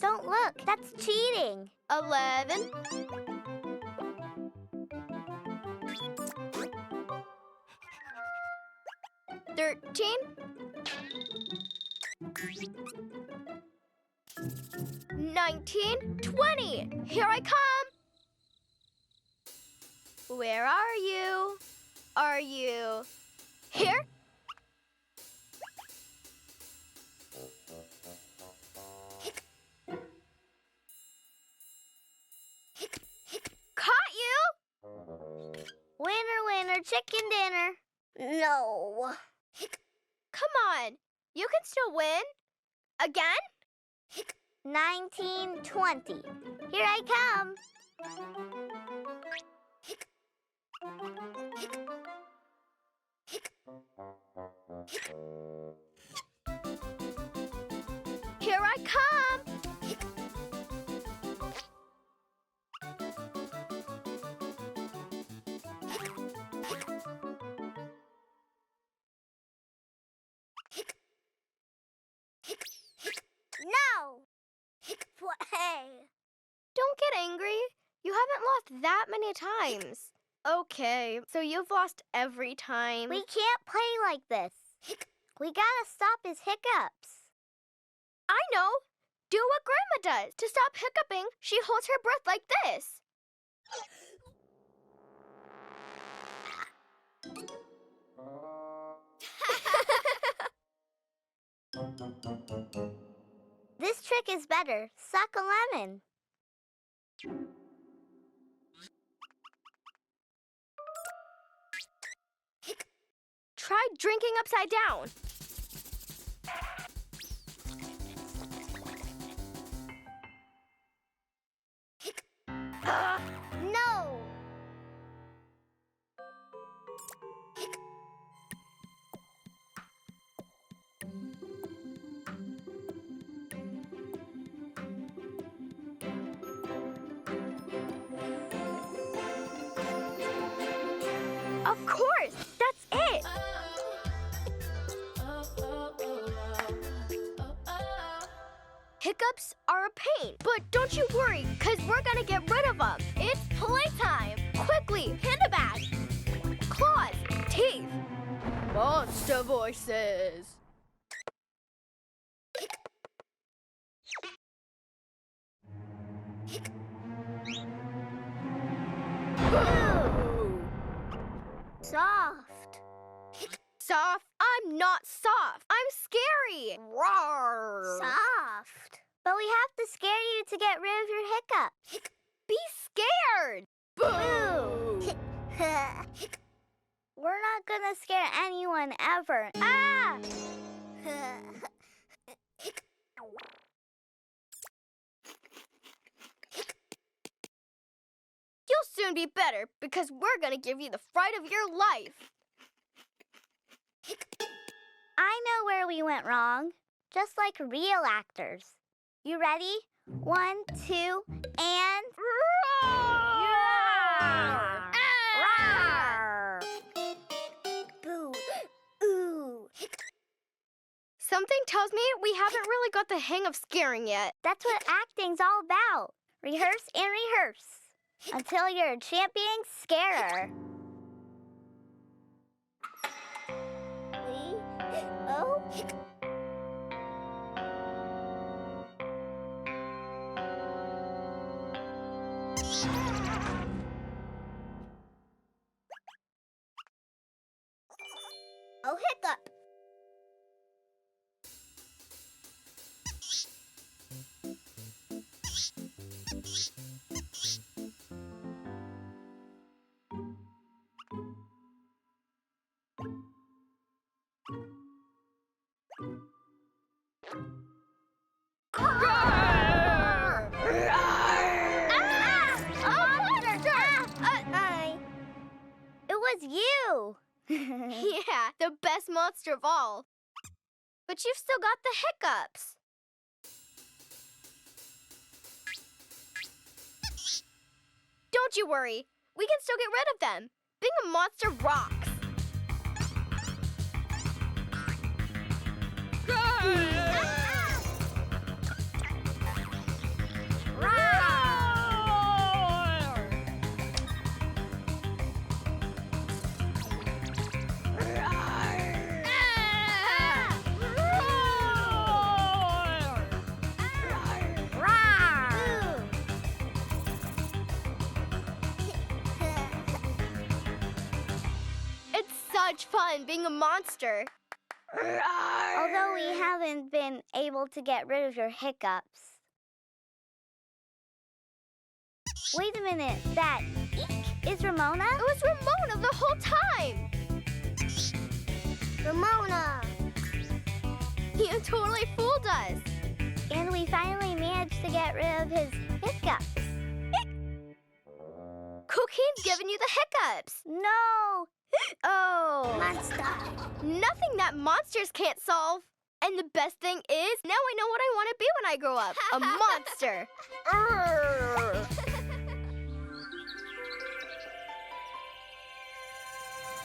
Don't look. That's cheating. 11. 13. 19. 20. Here I come. Where are you? Are you here? Caught you! Winner, winner, chicken dinner. No. Come on, you can still win. Again? 1920. Here I come. Here I come. No. Play. Don't get angry. You haven't lost that many times. Okay, so you've lost every time. We can't play like this. We gotta stop his hiccups. I know. Do what Grandma does. To stop hiccuping, she holds her breath like this. This trick is better. Suck a lemon. Try drinking upside down. No. Of course, that's it. Hiccups are a pain, but don't you worry, because we're going to get rid of them. It's playtime. Quickly, panda bag. Claws, teeth, monster voices. Boo! Soft. Soft? I'm not soft. I'm scary. Roar. Soft. But we have to scare you to get rid of your hiccup. Be scared. Boo! We're not gonna scare anyone ever. Ah! You'll soon be better because we're gonna give you the fright of your life. I know where we went wrong, just like real actors. You ready? 1, 2, and... Roar! Roar! Boo! Ooh! Something tells me we haven't really got the hang of scaring yet. That's what acting's all about. Rehearse and rehearse until you're a champion scarer. Oh. Oh, hiccup. It was you. Yeah, the best monster of all. But you've still got the hiccups. Don't you worry. We can still get rid of them. Being a monster rocks. much fun being a monster. Although we haven't been able to get rid of your hiccups. Wait a minute, that eek is Ramona? It was Ramona the whole time. Ramona! You totally fooled us. And we finally managed to get rid of his hiccups. Cuquin's giving you the hiccups. No! Oh. Monster! Nothing that monsters can't solve. And the best thing is, now I know what I want to be when I grow up. A monster.